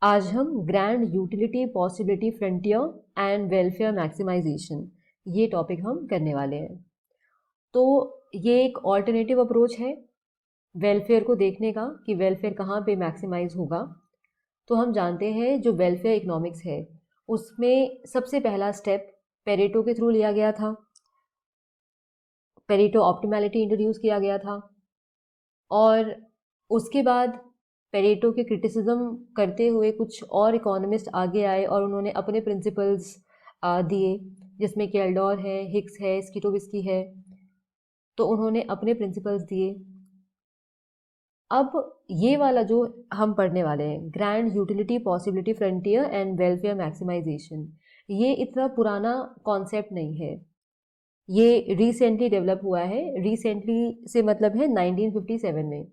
आज हम grand utility possibility frontier and welfare maximisation ये टॉपिक हम करने वाले हैं। तो ये एक ऑल्टरनेटिव अप्रोच है वेलफेयर को देखने का कि वेलफेयर कहाँ पे मैक्सिमाइज होगा। तो हम जानते हैं जो वेलफेयर इकोनॉमिक्स है उसमें सबसे पहला स्टेप पेरेटो के थ्रू लिया गया था। पेरेटो ऑप्टिमैलिटी इंट्रोड्यूस किया गया था और उसके बाद पेरेटो के क्रिटिसिज्म करते हुए कुछ और इकोनॉमिस्ट आगे आए और उन्होंने अपने प्रिंसिपल्स दिए, जिसमें कि एल्डोर है, हिक्स है, स्किटोविस्की है। तो उन्होंने अपने प्रिंसिपल्स दिए। अब ये वाला जो हम पढ़ने वाले हैं grand utility possibility frontier and welfare maximisation, ये इतना पुराना कॉन्सेप्ट नहीं है, ये रिसेंटली डेवलप हुआ है। रिसेंटली से मतलब है 1957 में।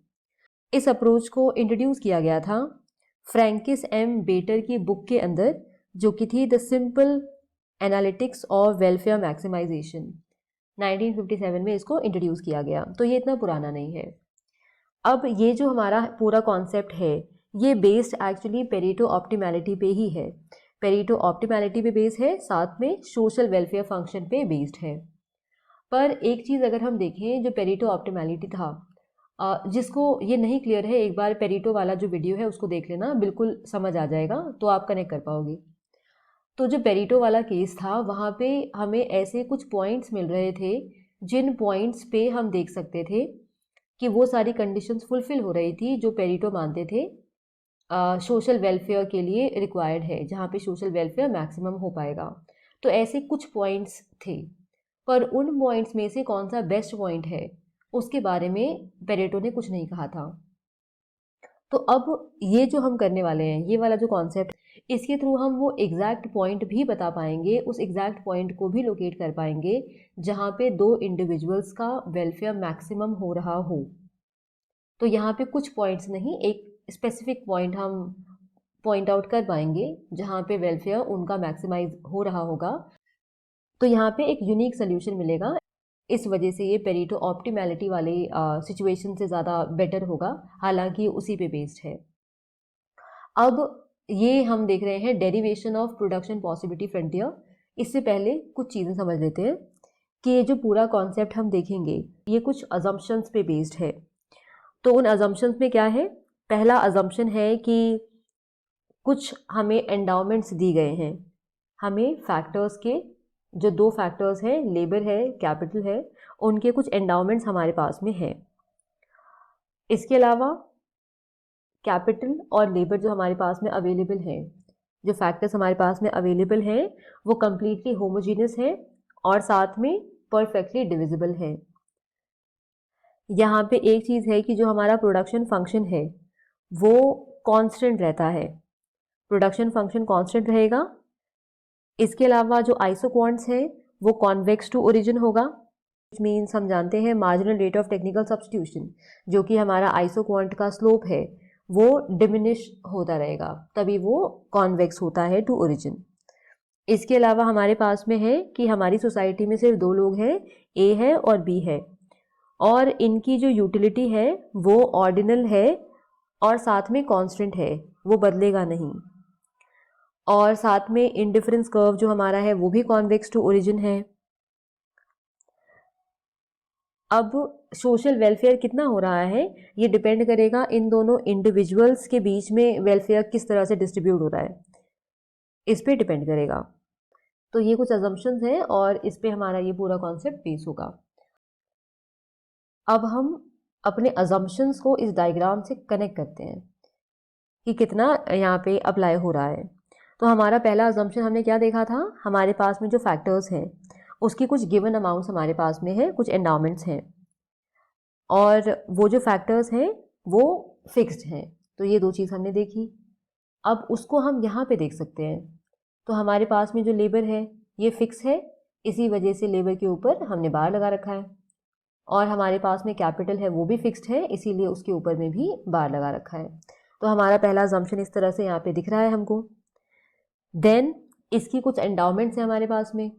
इस अप्रोच को इंट्रोड्यूस किया गया था फ्रैंकिस एम बेटर की बुक के अंदर, जो कि थी the simple analytics of welfare maximisation. 1957 में इसको इंट्रोड्यूस किया गया, तो ये इतना पुराना नहीं है। अब ये जो हमारा पूरा कॉन्सेप्ट है ये बेस्ड एक्चुअली पेरेटो ऑप्टिमैलिटी पे ही है। पेरेटो ऑप्टिमैलिटी पे बेस्ड है, साथ में सोशल वेलफेयर फंक्शन पे बेस्ड है। पर एक चीज़ अगर हम देखें, जो पेरेटो ऑप्टिमैलिटी था, जिसको ये नहीं क्लियर है, एक बार पेरेटो वाला जो वीडियो है उसको देख लेना, बिल्कुल समझ आ जाएगा, तो आप कनेक्ट कर पाओगे। तो जो पेरेटो वाला केस था वहाँ पे हमें ऐसे कुछ पॉइंट्स मिल रहे थे जिन पॉइंट्स पे हम देख सकते थे कि वो सारी कंडीशंस फुलफिल हो रही थी जो पेरेटो मानते थे सोशल वेलफेयर के लिए रिक्वायर्ड है, जहाँ पे सोशल वेलफेयर मैक्सिमम हो पाएगा। तो ऐसे कुछ पॉइंट्स थे, पर उन पॉइंट्स में से कौन सा बेस्ट पॉइंट है उसके बारे में पेरेटो ने कुछ नहीं कहा था। तो अब ये जो हम करने वाले हैं, ये वाला जो कॉन्सेप्ट, इसके थ्रू हम वो एग्जैक्ट पॉइंट भी बता पाएंगे, उस एग्जैक्ट पॉइंट को भी लोकेट कर पाएंगे जहाँ पे दो इंडिविजुअल्स का वेलफेयर मैक्सिमम हो रहा हो। तो यहाँ पे कुछ पॉइंट्स नहीं, एक स्पेसिफिक पॉइंट हम पॉइंट आउट कर पाएंगे जहाँ पे वेलफेयर उनका मैक्सिमाइज हो रहा होगा। तो यहाँ पे एक यूनिक सोल्यूशन मिलेगा। इस वजह से ये पेरेटो ऑप्टिमैलिटी वाले सिचुएशन से ज़्यादा बेटर होगा, हालांकि उसी पे बेस्ड है। अब ये हम देख रहे हैं derivation of production possibility frontier. इससे पहले कुछ चीज़ें समझ लेते हैं कि ये जो पूरा कॉन्सेप्ट हम देखेंगे ये कुछ अजम्पशंस पे बेस्ड है। तो उन अजम्पशंस में क्या है, पहला अजम्पशन है कि कुछ हमें एंडाउमेंट्स दी गए हैं। हमें फैक्टर्स के जो दो फैक्टर्स हैं, लेबर है, कैपिटल है, उनके कुछ एंडाउमेंट्स हमारे पास में हैं। इसके अलावा कैपिटल और लेबर जो हमारे पास में अवेलेबल हैं, जो फैक्टर्स हमारे पास में अवेलेबल हैं, वो कम्प्लीटली होमोजीनियस हैं और साथ में परफेक्टली डिविजिबल हैं। यहाँ पे एक चीज़ है कि जो हमारा प्रोडक्शन फंक्शन है वो कांस्टेंट रहता है, प्रोडक्शन फंक्शन कांस्टेंट रहेगा। इसके अलावा जो आइसोक्वांट्स हैं वो कॉन्वेक्स टू ओरिजिन होगा, विच मीन्स हम जानते हैं marginal rate of technical substitution, जो कि हमारा आइसोक्वांट का स्लोप है, वो डिमिनिश होता रहेगा, तभी वो कॉन्वेक्स होता है टू ओरिजिन। इसके अलावा हमारे पास में है कि हमारी सोसाइटी में सिर्फ दो लोग हैं, ए है और बी है, और इनकी जो यूटिलिटी है वो ऑर्डिनल है और साथ में कांस्टेंट है, वो बदलेगा नहीं। और साथ में इंडिफरेंस कर्व जो हमारा है वो भी कॉन्वेक्स टू ओरिजिन है। अब सोशल वेलफेयर कितना हो रहा है ये डिपेंड करेगा इन दोनों इंडिविजुअल्स के बीच में वेलफेयर किस तरह से डिस्ट्रीब्यूट हो रहा है, इस पे डिपेंड करेगा। तो ये कुछ अजम्पशंस हैं और इस पे हमारा ये पूरा कॉन्सेप्ट बेस होगा। अब हम अपने अजम्पशंस को इस डायग्राम से कनेक्ट करते हैं कि कितना यहाँ पे अप्लाई हो रहा है। तो हमारा पहला अजम्पशन हमने क्या देखा था, हमारे पास में जो फैक्टर्स हैं उसकी कुछ गिवन अमाउंट्स हमारे पास में है, कुछ एंडाउमेंट्स हैं, और वो जो फैक्टर्स हैं वो फिक्स्ड हैं। तो ये दो चीज़ हमने देखी। अब उसको हम यहाँ पे देख सकते हैं। तो हमारे पास में जो लेबर है ये फिक्स है, इसी वजह से लेबर के ऊपर हमने बार लगा रखा है, और हमारे पास में कैपिटल है वो भी फिक्स्ड है, इसीलिए उसके ऊपर में भी बार लगा रखा है। तो हमारा पहला अजम्पशन इस तरह से यहाँ पे दिख रहा है हमको। देन इसकी कुछ एंडाउमेंट्स हैं हमारे पास में,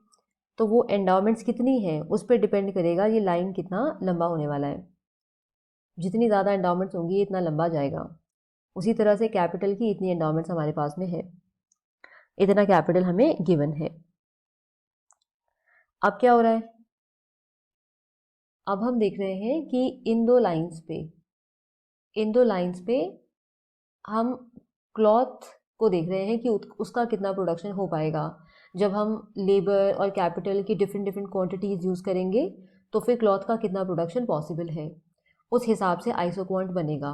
तो वो एंडाउमेंट्स कितनी हैं उस पर डिपेंड करेगा ये लाइन कितना लंबा होने वाला है। जितनी ज़्यादा एंडाउमेंट्स होंगी इतना लंबा जाएगा। उसी तरह से कैपिटल की इतनी एंडाउमेंट्स हमारे पास में है, इतना कैपिटल हमें गिवन है। अब क्या हो रहा है, अब हम देख रहे हैं कि इन दो लाइंस पे हम क्लॉथ को देख रहे हैं कि उसका कितना प्रोडक्शन हो पाएगा। जब हम लेबर और कैपिटल की डिफरेंट डिफरेंट क्वांटिटीज़ यूज़ करेंगे तो फिर क्लॉथ का कितना प्रोडक्शन पॉसिबल है, उस हिसाब से आइसोक्वांट बनेगा।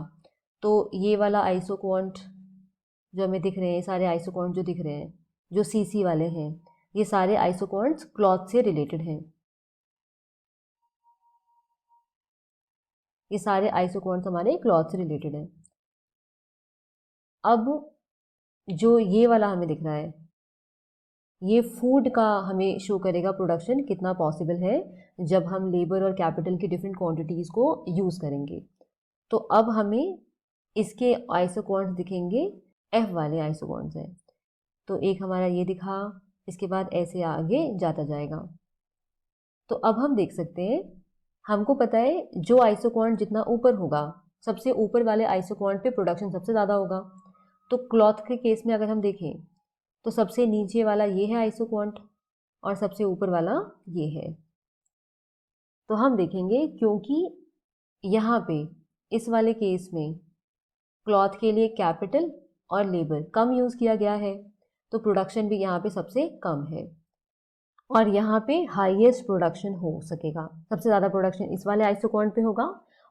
तो ये वाला आइसोक्वांट जो हमें दिख रहे हैं, सारे आइसोक्वांट जो दिख रहे हैं जो सीसी वाले हैं, ये सारे आइसोक्वांट्स क्लॉथ से रिलेटेड हैं। ये सारे आइसोक्वांट्स हमारे क्लॉथ से रिलेटेड हैं। अब जो ये वाला हमें दिख रहा है, ये फूड का हमें शो करेगा प्रोडक्शन कितना पॉसिबल है जब हम लेबर और कैपिटल की डिफरेंट क्वांटिटीज़ को यूज़ करेंगे। तो अब हमें इसके आइसोक्वांट्स दिखेंगे, एफ वाले आइसोक्वांट्स हैं। तो एक हमारा ये दिखा, इसके बाद ऐसे आगे जाता जाएगा। तो अब हम देख सकते हैं, हमको पता है जो आइसोक्वांट जितना ऊपर होगा, सबसे ऊपर वाले आइसोक्वांट पे प्रोडक्शन सबसे ज़्यादा होगा। तो क्लॉथ के केस में अगर हम देखें तो सबसे नीचे वाला ये है आइसोक्वांट और सबसे ऊपर वाला ये है। तो हम देखेंगे क्योंकि यहाँ पे इस वाले केस में क्लॉथ के लिए कैपिटल और लेबर कम यूज़ किया गया है, तो प्रोडक्शन भी यहाँ पे सबसे कम है और यहाँ पे हाईएस्ट प्रोडक्शन हो सकेगा। सबसे ज़्यादा प्रोडक्शन इस वाले आइसोक्वांट पे होगा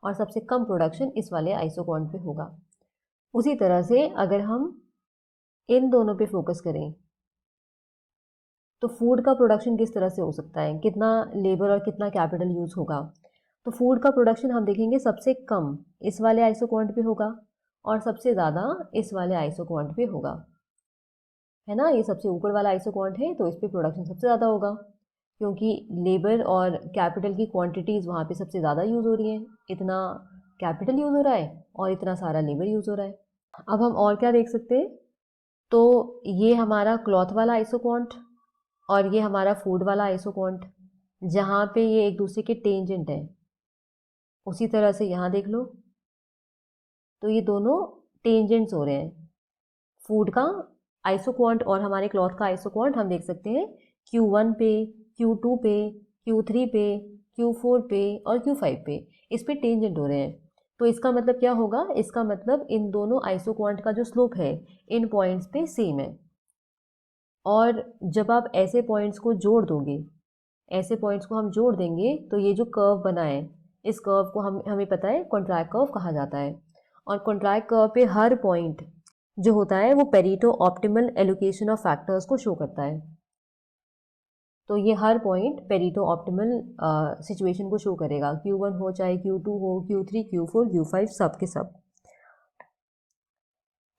और सबसे कम प्रोडक्शन इस वाले आइसोक्वांट पे होगा। उसी तरह से अगर हम इन दोनों पे फोकस करें तो फूड का प्रोडक्शन किस तरह से हो सकता है, कितना लेबर और कितना कैपिटल यूज़ होगा। तो फूड का प्रोडक्शन हम देखेंगे सबसे कम इस वाले आइसोक्वांट पे होगा और सबसे ज़्यादा इस वाले आइसोक्वांट पे होगा, है ना। ये सबसे ऊपर वाला आइसोक्वांट है तो इस पर प्रोडक्शन सबसे ज़्यादा होगा क्योंकि लेबर और कैपिटल की क्वांटिटीज़ वहाँ पे सबसे ज़्यादा यूज़ हो रही हैं। इतना कैपिटल यूज़ हो रहा है और इतना सारा लेबर यूज़ हो रहा है। अब हम और क्या देख सकते हैं, तो ये हमारा क्लॉथ वाला आइसोक्वांट और ये हमारा फूड वाला आइसोक्वांट, जहाँ पे ये एक दूसरे के टेंजेंट है। उसी तरह से यहाँ देख लो, तो ये दोनों टेंजेंट्स हो रहे हैं। फूड का आइसोक्वांट और हमारे क्लॉथ का आइसोक्वांट हम देख सकते हैं Q1 पे, Q2 पे, Q3 पे, Q4 पे और Q5 पे, इस पे टेंजेंट हो रहे हैं। तो इसका मतलब क्या होगा, इसका मतलब इन दोनों आइसोक्वांट का जो स्लोप है इन पॉइंट्स पे सेम है। और जब आप ऐसे पॉइंट्स को जोड़ दोगे, ऐसे पॉइंट्स को हम जोड़ देंगे तो ये जो कर्व बना है, इस कर्व को हमें पता है कॉन्ट्रैक्ट कर्व कहा जाता है। और कॉन्ट्रैक्ट कर्व पे हर पॉइंट जो होता है वो Pareto optimal allocation of factors को शो करता है। तो ये हर पॉइंट पेरेटो ऑप्टिमल सिचुएशन को शो करेगा, Q1 हो चाहे Q2 हो, Q3, Q4, Q5, सब के सब।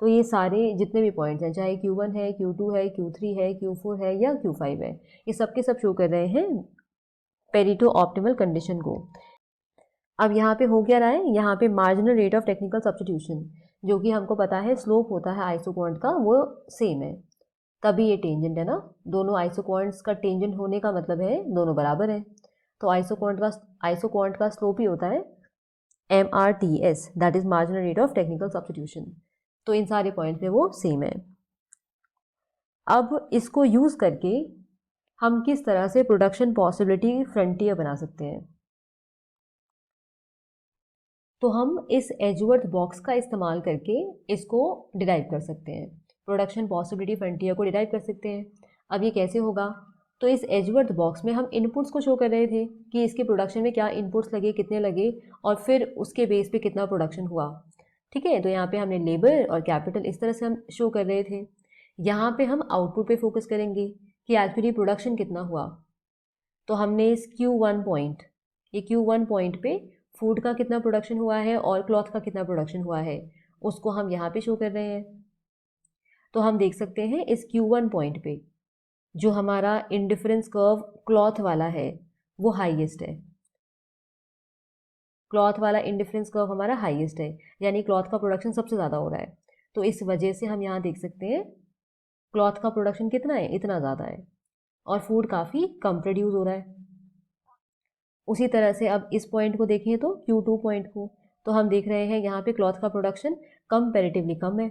तो ये सारे जितने भी पॉइंट्स हैं, चाहे Q1 है, Q2 है, Q3 है, Q4 है या Q5 है, ये सब के सब शो कर रहे हैं पेरेटो ऑप्टिमल कंडीशन को। अब यहाँ पे हो क्या रहा है, यहाँ पे marginal rate of technical substitution, जो कि हमको पता है स्लोप होता है आइसोक्वांट का, वो सेम है, तभी ये टेंजेंट है ना। दोनों आइसोक्वांट्स का टेंजेंट होने का मतलब है दोनों बराबर है। तो आइसोक्वांट का स्लोप ही होता है MRTS, that is marginal rate of technical substitution. तो इन सारे पॉइंट पे वो सेम है। अब इसको यूज करके हम किस तरह से प्रोडक्शन पॉसिबिलिटी फ्रंटियर बना सकते हैं, तो हम इस एजवर्थ बॉक्स का इस्तेमाल करके इसको डिराइव कर सकते हैं, प्रोडक्शन पॉसिबिलिटी फ्रंटियर को डिराइव कर सकते हैं। अब ये कैसे होगा, तो इस एजवर्थ बॉक्स में हम इनपुट्स को शो कर रहे थे कि इसके प्रोडक्शन में क्या इनपुट्स लगे, कितने लगे और फिर उसके बेस पे कितना प्रोडक्शन हुआ। ठीक है, तो यहाँ पे हमने लेबर और कैपिटल इस तरह से हम शो कर रहे थे। यहाँ पे हम आउटपुट पे फोकस करेंगे कि एक्चुअली प्रोडक्शन कितना हुआ। तो हमने इस Q1 पॉइंट, ये Q1 पॉइंट पे फूड का कितना प्रोडक्शन हुआ है और क्लॉथ का कितना प्रोडक्शन हुआ है, उसको हम यहाँ पे शो कर रहे हैं। तो हम देख सकते हैं इस Q1 पॉइंट पे जो हमारा इंडिफरेंस कर्व क्लॉथ वाला है वो हाईएस्ट है। क्लॉथ वाला इंडिफरेंस कर्व हमारा हाईएस्ट है, यानी क्लॉथ का प्रोडक्शन सबसे ज़्यादा हो रहा है। तो इस वजह से हम यहाँ देख सकते हैं क्लॉथ का प्रोडक्शन कितना है, इतना ज़्यादा है और फूड काफ़ी कम प्रोड्यूस हो रहा है। उसी तरह से अब इस पॉइंट को देखें तो Q2 पॉइंट को, तो हम देख रहे हैं यहाँ पे क्लॉथ का प्रोडक्शन कंपैरेटिवली कम है,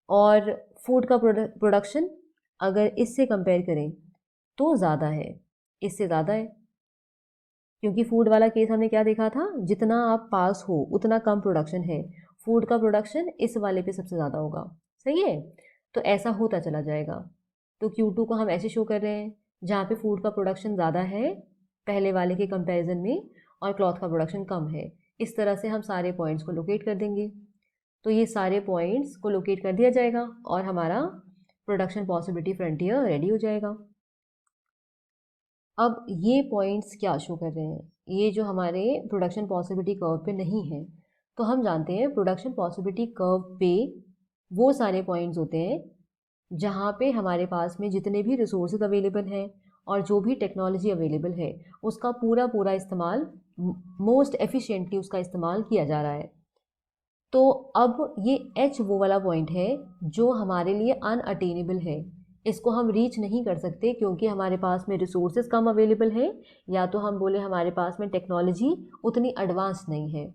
और फूड का प्रोडक्शन अगर इससे कंपेयर करें तो ज़्यादा है, इससे ज़्यादा है। क्योंकि फूड वाला केस हमने क्या देखा था, जितना आप पास हो उतना कम प्रोडक्शन है, फूड का प्रोडक्शन इस वाले पे सबसे ज़्यादा होगा। सही है, तो ऐसा होता चला जाएगा। तो Q2 को हम ऐसे शो कर रहे हैं जहाँ पे फूड का प्रोडक्शन ज़्यादा है पहले वाले के कंपैरिजन में, और क्लॉथ का प्रोडक्शन कम है। इस तरह से हम सारे पॉइंट्स को लोकेट कर देंगे। तो ये सारे पॉइंट्स को लोकेट कर दिया जाएगा और हमारा प्रोडक्शन पॉसिबिलिटी फ्रंटियर रेडी हो जाएगा। अब ये पॉइंट्स क्या शो कर रहे हैं, ये जो हमारे प्रोडक्शन पॉसिबिलिटी कर्व पे नहीं है। तो हम जानते हैं प्रोडक्शन पॉसिबिलिटी कर्व पे वो सारे पॉइंट्स होते हैं जहाँ पे हमारे पास में जितने भी रिसोर्सेज अवेलेबल हैं और जो भी टेक्नोलॉजी अवेलेबल है उसका पूरा पूरा इस्तेमाल, मोस्ट एफिशिएंटली उसका इस्तेमाल किया जा रहा है। तो अब ये H वो वाला पॉइंट है जो हमारे लिए अनअटेनेबल है, इसको हम रीच नहीं कर सकते क्योंकि हमारे पास में रिसोर्सेज कम अवेलेबल है, या तो हम बोले हमारे पास में टेक्नोलॉजी उतनी एडवांस नहीं है।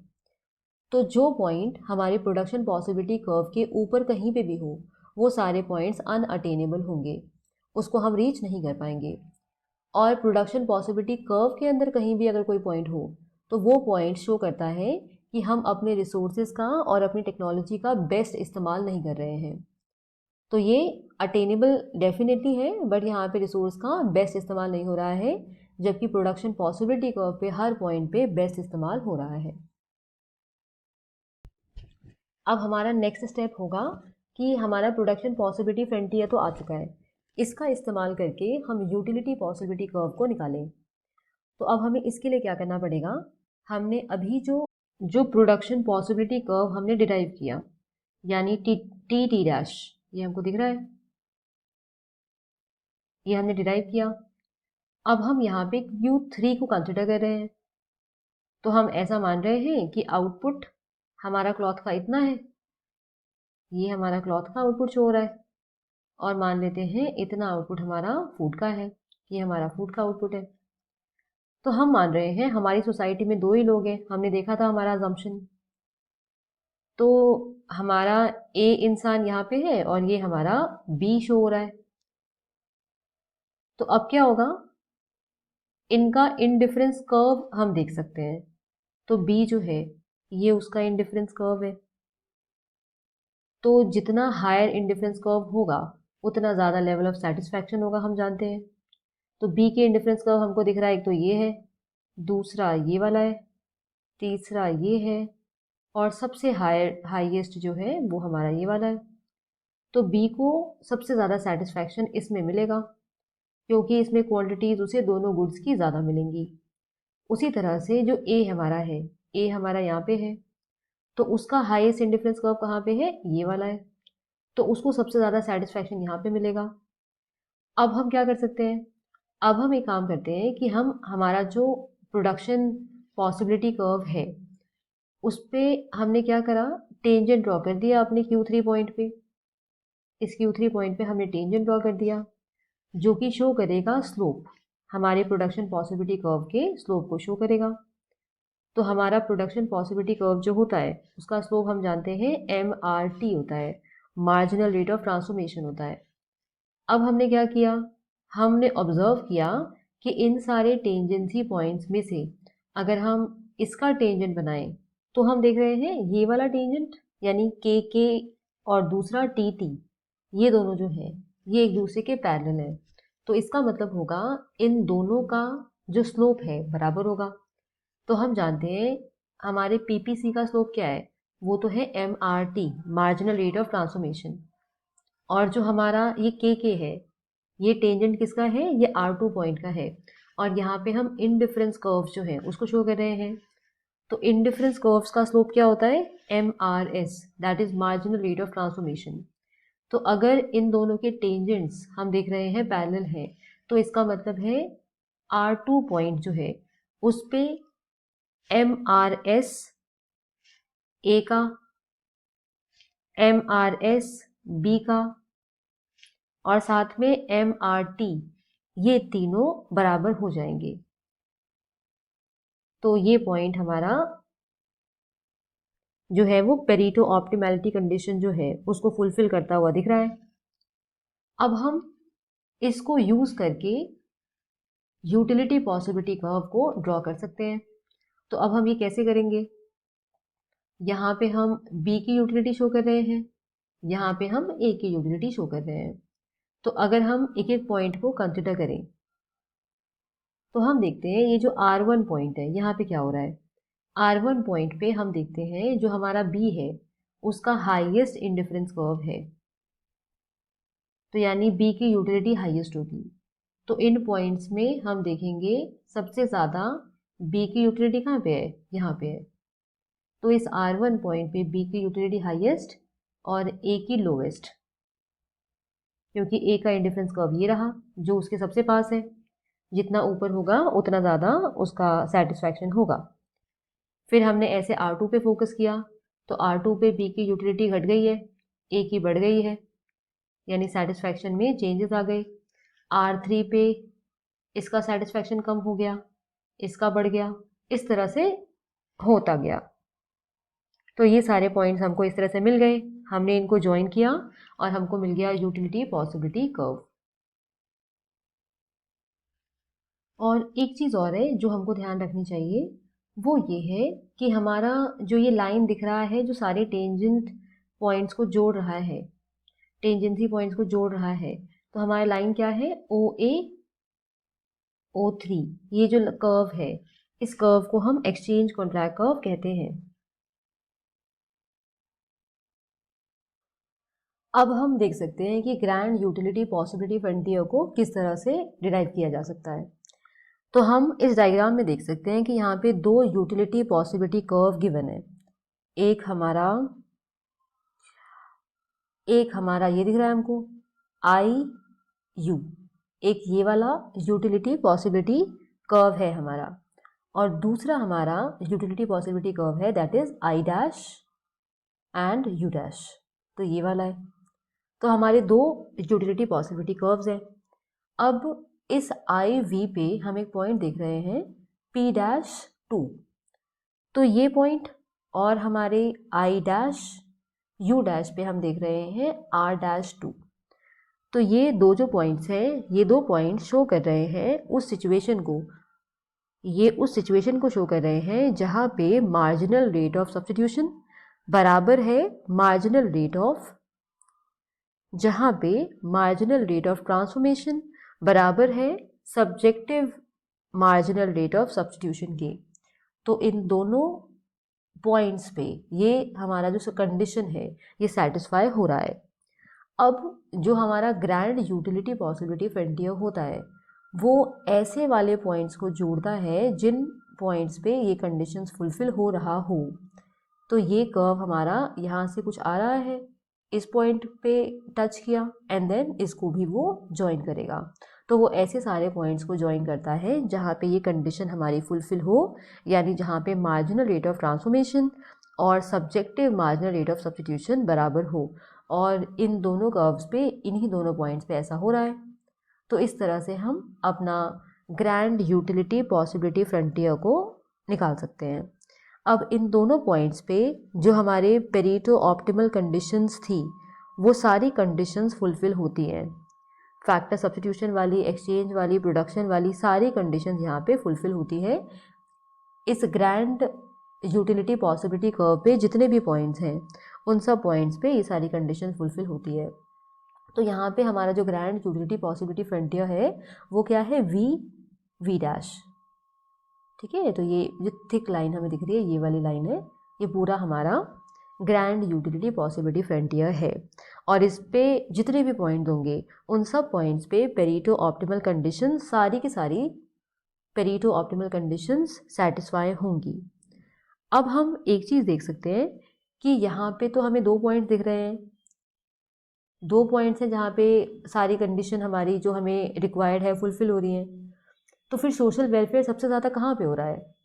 तो जो पॉइंट हमारे प्रोडक्शन पॉसिबिलिटी कर्व के ऊपर कहीं पे भी हो वो सारे पॉइंट्स अनअटेनेबल होंगे, उसको हम रीच नहीं कर पाएंगे। और प्रोडक्शन पॉसिबिलिटी कर्व के अंदर कहीं भी अगर कोई पॉइंट हो तो वो पॉइंट शो करता है कि हम अपने रिसोर्सेज का और अपनी टेक्नोलॉजी का बेस्ट इस्तेमाल नहीं कर रहे हैं। तो ये अटेनेबल डेफिनेटली है, बट यहाँ पे रिसोर्स का बेस्ट इस्तेमाल नहीं हो रहा है, जबकि प्रोडक्शन पॉसिबिलिटी कर्व पे हर पॉइंट पे बेस्ट इस्तेमाल हो रहा है। अब हमारा नेक्स्ट स्टेप होगा कि हमारा प्रोडक्शन पॉसिबिलिटी फ्रंटियर तो आ चुका है, इसका इस्तेमाल करके हम यूटिलिटी पॉसिबिलिटी कर्व को निकालें। तो अब हमें इसके लिए क्या करना पड़ेगा, हमने अभी जो जो प्रोडक्शन पॉसिबिलिटी कर्व हमने डिराइव किया, यानी टी डैश, ये हमको दिख रहा है, ये हमने डिराइव किया। अब हम यहाँ पे Q3 को कंसिडर कर रहे हैं। तो हम ऐसा मान रहे हैं कि आउटपुट हमारा क्लॉथ का इतना है, ये हमारा क्लॉथ का आउटपुट शो हो रहा है, और मान लेते हैं इतना आउटपुट हमारा फूड का है, ये हमारा फूड का आउटपुट है। तो हम मान रहे हैं हमारी सोसाइटी में दो ही लोग हैं, हमने देखा था हमारा अजम्पशन। तो हमारा ए इंसान यहाँ पे है और ये हमारा बी शो हो रहा है। तो अब क्या होगा, इनका इंडिफरेंस कर्व हम देख सकते हैं। तो बी जो है ये उसका इंडिफरेंस कर्व है। तो जितना हायर इंडिफरेंस कर्व होगा उतना ज़्यादा लेवल ऑफ सेटिस्फैक्शन होगा, हम जानते हैं। तो बी के इंडिफरेंस कर्व हमको दिख रहा है, एक तो ये है, दूसरा ये वाला है, तीसरा ये है, और सबसे हाईएस्ट जो है वो हमारा ये वाला है। तो बी को सबसे ज़्यादा सेटिस्फैक्शन इसमें मिलेगा क्योंकि इसमें क्वांटिटीज़ उसे दोनों गुड्स की ज़्यादा मिलेंगी। उसी तरह से जो ए हमारा है, ए हमारा यहाँ पे है, तो उसका हाईएस्ट इंडिफरेंस कर्व कहाँ पे है, ये वाला है, तो उसको सबसे ज़्यादा सेटिस्फैक्शन यहाँ पे मिलेगा। अब हम क्या कर सकते हैं, अब हम एक काम करते हैं कि हम हमारा जो प्रोडक्शन पॉसिबिलिटी कर्व है उस पे हमने क्या करा, टेंजेंट ड्रॉ कर दिया अपने Q3 पॉइंट पे। इस Q3 पॉइंट पे हमने टेंजेंट ड्रॉ कर दिया जो कि शो करेगा स्लोप, हमारे प्रोडक्शन पॉसिबिलिटी कर्व के स्लोप को शो करेगा। तो हमारा प्रोडक्शन पॉसिबिलिटी कर्व जो होता है उसका स्लोप हम जानते हैं MRT होता है, मार्जिनल रेट ऑफ ट्रांसफॉर्मेशन होता है। अब हमने क्या किया, हमने ऑब्जर्व किया कि इन सारे टेंजेंसी पॉइंट्स में से अगर हम इसका टेंजेंट बनाएं तो हम देख रहे हैं ये वाला टेंजेंट यानी के और दूसरा टी, ये दोनों जो है ये एक दूसरे के पैरेलल है। तो इसका मतलब होगा इन दोनों का जो स्लोप है बराबर होगा। तो हम जानते हैं हमारे पीपीसी का स्लोप क्या है, वो तो है MRT, marginal rate of transformation. और जो हमारा ये के है, ये टेंजेंट किसका है, ये R2 पॉइंट का है, और यहाँ पे हम इनडिफरेंस कर्व जो है उसको शो कर रहे हैं। तो इनडिफरेंस कर्व्स का स्लोप क्या होता है, MRS, that is marginal rate of transformation. तो अगर इन दोनों के टेंजेंट्स हम देख रहे हैं पैरेलल है, तो इसका मतलब है R2 पॉइंट जो है उस पे MRS ए का, MRS बी का, और साथ में MRT, ये तीनों बराबर हो जाएंगे। तो ये पॉइंट हमारा जो है वो पेरेटो ऑप्टिमैलिटी कंडीशन जो है उसको फुलफिल करता हुआ दिख रहा है। अब हम इसको यूज़ करके यूटिलिटी पॉसिबिलिटी कर्व को ड्रॉ कर सकते हैं। तो अब हम ये कैसे करेंगे? यहाँ पे हम बी की यूटिलिटी शो कर रहे हैं, यहाँ पे हम ए की यूटिलिटी शो कर रहे हैं। तो अगर हम एक एक पॉइंट को कंसिडर करें तो हम देखते हैं ये जो R1 पॉइंट है यहाँ पे क्या हो रहा है। R1 पॉइंट पे हम देखते हैं जो हमारा B है उसका हाईएस्ट इंडिफरेंस कर्व है, तो यानी B की यूटिलिटी हाईएस्ट होगी। तो इन पॉइंट्स में हम देखेंगे सबसे ज़्यादा B की यूटिलिटी कहाँ पे है, यहाँ पे है। तो इस R1 पॉइंट पे B की यूटिलिटी हाईएस्ट और A की लोवेस्ट, क्योंकि A का इंडिफरेंस कर्व ये रहा जो उसके सबसे पास है। जितना ऊपर होगा उतना ज़्यादा उसका सेटिस्फैक्शन होगा। फिर हमने ऐसे R2 पे फोकस किया तो R2 पे B की यूटिलिटी घट गई है, A की बढ़ गई है, यानी सेटिस्फैक्शन में चेंजेस आ गए। R3 पे इसका सेटिस्फैक्शन कम हो गया, इसका बढ़ गया, इस तरह से होता गया। तो ये सारे पॉइंट्स हमको इस तरह से मिल गए, हमने इनको ज्वाइन किया और हमको मिल गया यूटिलिटी पॉसिबिलिटी कर्व। और एक चीज़ और है जो हमको ध्यान रखनी चाहिए, वो ये है कि हमारा जो ये लाइन दिख रहा है जो सारे टेंजेंट पॉइंट्स को जोड़ रहा है, टेंजेंसी पॉइंट्स को जोड़ रहा है, तो हमारा लाइन क्या है, OA O3। ये जो कर्व है इस कर्व को हम एक्सचेंज कॉन्ट्रैक्ट कर्व कहते हैं। अब हम देख सकते हैं कि ग्रैंड यूटिलिटी पॉसिबिलिटी फ्रंटियर को किस तरह से डिराइव किया जा सकता है। तो हम इस डायग्राम में देख सकते हैं कि यहाँ पे दो यूटिलिटी पॉसिबिलिटी कर्व गिवन है। एक हमारा ये दिख रहा है हमको IU, एक ये वाला यूटिलिटी पॉसिबिलिटी कर्व है हमारा, और दूसरा हमारा यूटिलिटी पॉसिबिलिटी कर्व है that is I dash and U dash. तो ये वाला है। तो हमारे दो यूटिलिटी पॉसिबिलिटी कर्व्स हैं। अब इस IV पे हम एक पॉइंट देख रहे हैं P-2, तो ये पॉइंट, और हमारे I डैश U डैश पे हम देख रहे हैं R-2। तो ये दो जो पॉइंट्स हैं, ये दो पॉइंट्स शो कर रहे हैं उस सिचुएशन को, ये उस सिचुएशन को शो कर रहे हैं जहाँ पे मार्जिनल रेट ऑफ सब्स्टिट्यूशन बराबर है मार्जिनल रेट ऑफ, जहाँ पे मार्जिनल रेट ऑफ ट्रांसफॉर्मेशन बराबर है subjective marginal rate of substitution के। तो इन दोनों पॉइंट्स पे ये हमारा जो कंडीशन है ये सेटिस्फाई हो रहा है। अब जो हमारा ग्रैंड यूटिलिटी पॉसिबिलिटी फ्रंटियर होता है वो ऐसे वाले पॉइंट्स को जोड़ता है जिन पॉइंट्स पे ये कंडीशंस फुलफिल हो रहा हो। तो ये कर्व हमारा यहाँ से कुछ आ रहा है, इस पॉइंट पे टच किया एंड देन इसको भी वो ज्वाइन करेगा। तो वो ऐसे सारे पॉइंट्स को ज्वाइन करता है जहाँ पे ये कंडीशन हमारी फुलफिल हो, यानी जहाँ पे मार्जिनल रेट ऑफ ट्रांसफॉर्मेशन और subjective marginal rate of substitution बराबर हो, और इन दोनों कर्व्स पे, इन्हीं दोनों पॉइंट्स पे ऐसा हो रहा है। तो इस तरह से हम अपना ग्रैंड यूटिलिटी पॉसिबिलिटी फ्रंटियर को निकाल सकते हैं। अब इन दोनों पॉइंट्स पे जो हमारे पेरेटो ऑप्टिमल कंडीशंस थी वो सारी कंडीशंस फुलफिल होती हैं। फैक्टर सब्स्टिट्यूशन वाली, एक्सचेंज वाली, प्रोडक्शन वाली सारी कंडीशंस यहाँ पे फुलफिल होती है। इस ग्रैंड यूटिलिटी पॉसिबिलिटी कर्व पे जितने भी पॉइंट्स हैं उन सब पॉइंट्स पे ये सारी कंडीशन फुलफिल होती है। तो यहाँ पे हमारा जो ग्रैंड यूटिलिटी पॉसिबिलिटी फ्रंटियर है वो क्या है, V डैश। ठीक है, तो ये जो थिक लाइन हमें दिख रही है ये वाली लाइन है, ये पूरा हमारा ग्रैंड यूटिलिटी पॉसिबिलिटी फ्रंटियर है। और इस पे जितने भी पॉइंट होंगे उन सब पॉइंट्स पे पेरेटो ऑप्टिमल कंडीशन, सारी की सारी पेरेटो ऑप्टिमल कंडीशंस सेटिस्फाई होंगी। अब हम एक चीज़ देख सकते हैं कि यहाँ पे तो हमें दो पॉइंट दिख रहे हैं, दो पॉइंट्स हैं जहाँ पे सारी कंडीशन हमारी जो हमें रिक्वायर्ड है फुलफिल हो रही हैं। तो फिर सोशल वेलफेयर सबसे ज़्यादा कहाँ पे हो रहा है?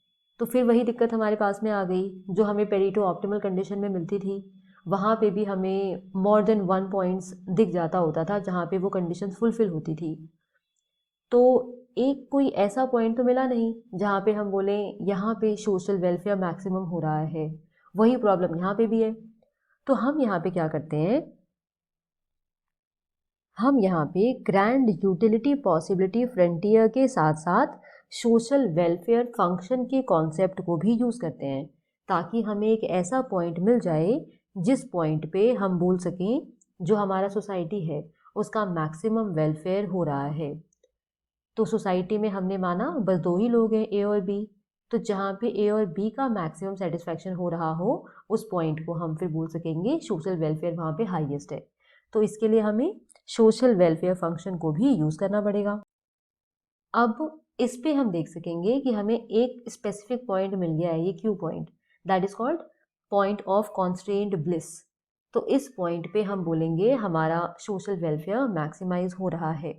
तो फिर वही दिक्कत हमारे पास में आ गई जो हमें पेरेटो ऑप्टिमल कंडीशन में मिलती थी। वहाँ पे भी हमें मोर देन 1 पॉइंट्स दिख जाता होता था जहाँ पे वो कंडीशन फुलफिल होती थी। तो एक कोई ऐसा पॉइंट तो मिला नहीं जहाँ पे हम बोलें यहाँ पे सोशल वेलफेयर मैक्सिमम हो रहा है। वही प्रॉब्लम यहाँ पे भी है। तो हम यहाँ पे क्या करते हैं, हम यहाँ पे ग्रैंड यूटिलिटी पॉसिबिलिटी फ्रंटियर के साथ साथ सोशल वेलफेयर फंक्शन के कॉन्सेप्ट को भी यूज़ करते हैं, ताकि हमें एक ऐसा पॉइंट मिल जाए जिस पॉइंट पे हम बोल सकें जो हमारा सोसाइटी है उसका मैक्सिमम वेलफेयर हो रहा है। तो सोसाइटी में हमने माना बस दो ही लोग हैं, ए और बी, तो जहाँ पे ए और बी का मैक्सिमम सेटिस्फैक्शन हो रहा हो उस पॉइंट को हम फिर बोल सकेंगे सोशल वेलफेयर वहाँ पे हाईएस्ट है। तो इसके लिए हमें सोशल वेलफेयर फंक्शन को भी यूज़ करना पड़ेगा। अब इस पे हम देख सकेंगे कि हमें एक स्पेसिफिक पॉइंट मिल गया है, ये Q point, that is called point of constrained bliss. तो इस पॉइंट पे हम बोलेंगे हमारा सोशल वेलफेयर मैक्सिमाइज हो रहा है।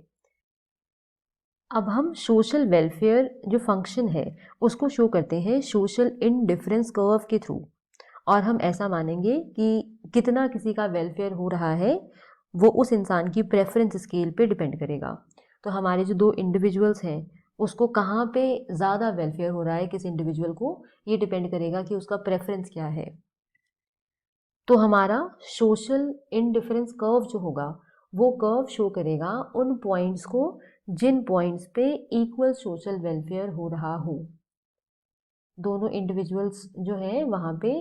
अब हम सोशल वेलफेयर जो फंक्शन है उसको शो करते हैं सोशल इंडिफरेंस कर्व के थ्रू, और हम ऐसा मानेंगे कि कितना किसी का वेलफेयर हो रहा है वो उस इंसान की प्रेफरेंस स्केल पे डिपेंड करेगा। तो हमारे जो दो इंडिविजुअल्स हैं उसको कहाँ पे ज़्यादा वेलफेयर हो रहा है किस इंडिविजुअल को, ये डिपेंड करेगा कि उसका प्रेफरेंस क्या है। तो हमारा सोशल इंडिफरेंस कर्व जो होगा वो कर्व शो करेगा उन पॉइंट्स को जिन पॉइंट्स पे इक्वल सोशल वेलफेयर हो रहा हो। दोनों इंडिविजुअल्स जो हैं वहाँ पे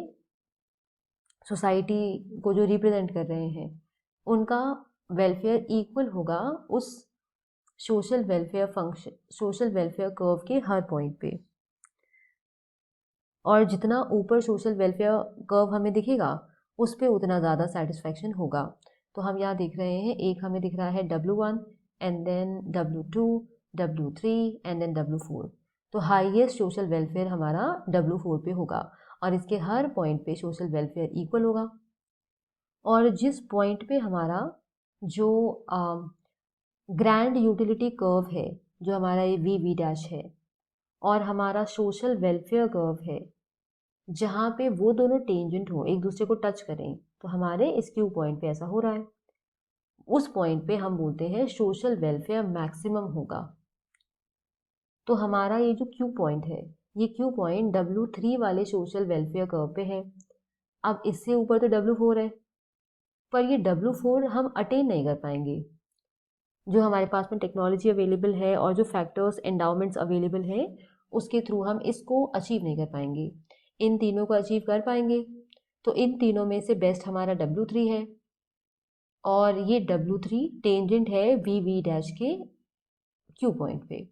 सोसाइटी को जो रिप्रेजेंट कर रहे हैं उनका वेलफेयर इक्वल होगा उस social welfare function, social welfare curve के हर पॉइंट पे। और जितना ऊपर सोशल वेलफेयर कर्व हमें दिखेगा उस पे उतना ज़्यादा सेटिस्फैक्शन होगा। तो हम यहाँ देख रहे हैं, एक हमें दिख रहा है W1 and then W2, W3 and then W4। तो हाईएस्ट सोशल वेलफेयर हमारा W4 पे होगा और इसके हर पॉइंट पे सोशल वेलफेयर इक्वल होगा। और जिस पॉइंट पे हमारा जो ग्रैंड यूटिलिटी कर्व है, जो हमारा ये वी डैश है, और हमारा सोशल वेलफेयर कर्व है, जहाँ पे वो दोनों टेंजेंट हो, एक दूसरे को टच करें, तो हमारे इस क्यू पॉइंट पे ऐसा हो रहा है, उस पॉइंट पे हम बोलते हैं सोशल वेलफेयर मैक्सिमम होगा। तो हमारा ये जो क्यू पॉइंट है, ये क्यू पॉइंट W3 वाले सोशल वेलफेयर कर्व पे है। अब इससे ऊपर तो W4 है, पर ये W4 हम अटेन नहीं कर पाएंगे। जो हमारे पास में टेक्नोलॉजी अवेलेबल है और जो फैक्टर्स एंडाउमेंट्स अवेलेबल हैं उसके थ्रू हम इसको अचीव नहीं कर पाएंगे। इन तीनों को अचीव कर पाएंगे तो इन तीनों में से बेस्ट हमारा W3 है, और ये W3 टेंजेंट है वी डैश के क्यू पॉइंट पे।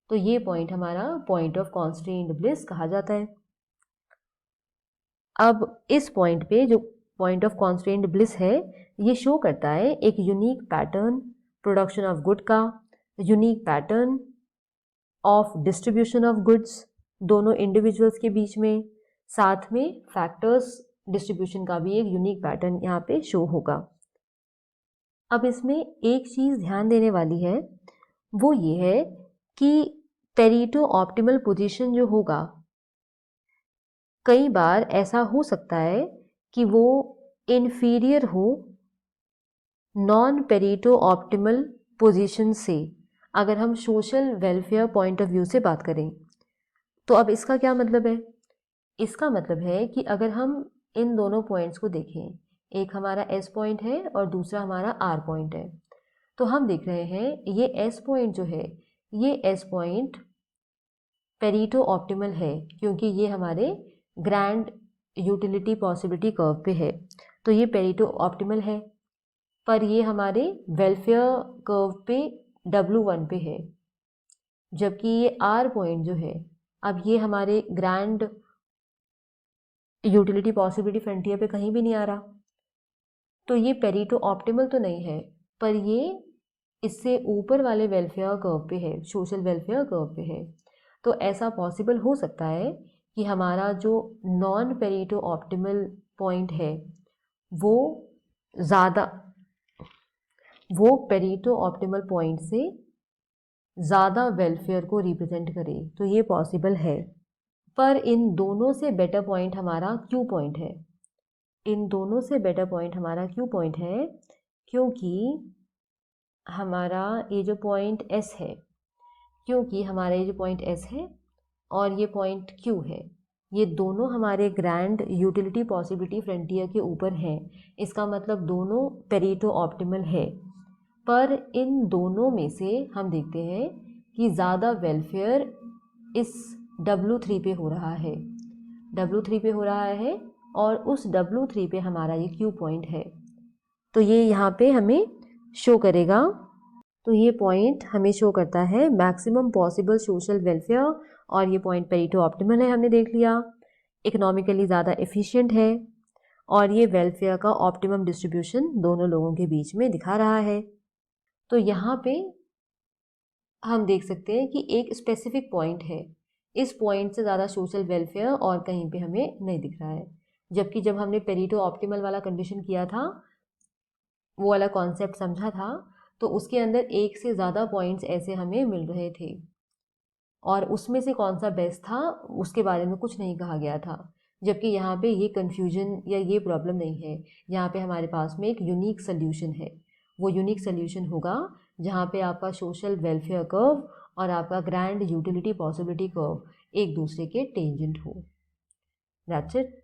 तो ये पॉइंट हमारा पॉइंट ऑफ कॉन्स्ट्रेंट ब्लिस कहा जाता है। अब इस पॉइंट पे जो पॉइंट ऑफ कॉन्स्ट्रेंट ब्लिस है ये शो करता है एक unique pattern production of good का, unique pattern of distribution of goods दोनों इंडिविजुअल्स के बीच में, साथ में फैक्टर्स डिस्ट्रीब्यूशन का भी एक यूनिक पैटर्न यहाँ पे शो होगा। अब इसमें एक चीज़ ध्यान देने वाली है, वो ये है कि पेरेटो ऑप्टिमल पोजीशन जो होगा, कई बार ऐसा हो सकता है कि वो इन्फीरियर हो नॉन पेरेटो ऑप्टिमल पोजीशन से, अगर हम social welfare point of view से बात करें। तो अब इसका क्या मतलब है? इसका मतलब है कि अगर हम इन दोनों पॉइंट्स को देखें, एक हमारा S पॉइंट है और दूसरा हमारा R पॉइंट है, तो हम देख रहे हैं ये S पॉइंट जो है, ये S पॉइंट पेरेटो ऑप्टिमल है क्योंकि ये हमारे ग्रैंड यूटिलिटी पॉसिबिलिटी कर्व पे है, तो ये पेरेटो ऑप्टिमल है। पर ये हमारे वेलफेयर कर्व पे W1 पे है, जबकि ये R पॉइंट जो है, अब ये हमारे ग्रैंड यूटिलिटी पॉसिबिलिटी फ्रंटियर पे कहीं भी नहीं आ रहा। तो ये पेरेटो ऑप्टिमल तो नहीं है, पर ये इससे ऊपर वाले वेलफेयर कर्व पे है, सोशल वेलफेयर कर्व पे है। तो ऐसा पॉसिबल हो सकता है कि हमारा जो नॉन पेरेटो ऑप्टिमल पॉइंट है वो ज़्यादा, वो पेरेटो ऑप्टिमल पॉइंट से ज़्यादा वेलफेयर को रिप्रेजेंट करे, तो ये पॉसिबल है। पर इन दोनों से बेटर पॉइंट हमारा क्यू पॉइंट है, इन दोनों से बेटर पॉइंट हमारा क्यू पॉइंट है, क्योंकि हमारा ये जो पॉइंट S है, क्योंकि हमारा ये जो पॉइंट S है और ये पॉइंट Q है, ये दोनों हमारे ग्रैंड यूटिलिटी पॉसिबिलिटी फ्रंटियर के ऊपर हैं। इसका मतलब दोनों पेरेटो ऑप्टिमल है। पर इन दोनों में से हम देखते हैं कि ज़्यादा वेलफेयर इस W3 पे हो रहा है, W3 पे हो रहा है, और उस W3 पे हमारा ये Q पॉइंट है। तो ये यहाँ पे हमें शो करेगा। तो ये पॉइंट हमें शो करता है मैक्सिमम पॉसिबल सोशल वेलफेयर, और ये पॉइंट पेरेटो ऑप्टिमल है, हमने देख लिया। इकोनॉमिकली ज़्यादा एफिशिएंट है, और ये वेलफेयर का ऑप्टिमम डिस्ट्रीब्यूशन दोनों लोगों के बीच में दिखा रहा है। तो यहाँ पे हम देख सकते हैं कि एक स्पेसिफिक पॉइंट है, इस पॉइंट से ज़्यादा सोशल वेलफेयर और कहीं पे हमें नहीं दिख रहा है। जबकि जब हमने पेरेटो ऑप्टिमल वाला कंडीशन किया था, वो वाला कॉन्सेप्ट समझा था, तो उसके अंदर एक से ज़्यादा पॉइंट्स ऐसे हमें मिल रहे थे, और उसमें से कौन सा बेस्ट था उसके बारे में कुछ नहीं कहा गया था। जबकि यहाँ पे ये कन्फ्यूजन या ये प्रॉब्लम नहीं है, यहाँ पे हमारे पास में एक यूनिक सोल्यूशन है। वो यूनिक सोल्यूशन होगा जहाँ पे आपका सोशल वेलफेयर कर्व और आपका ग्रैंड यूटिलिटी पॉसिबिलिटी कर्व एक दूसरे के टेंजेंट हो। That's it.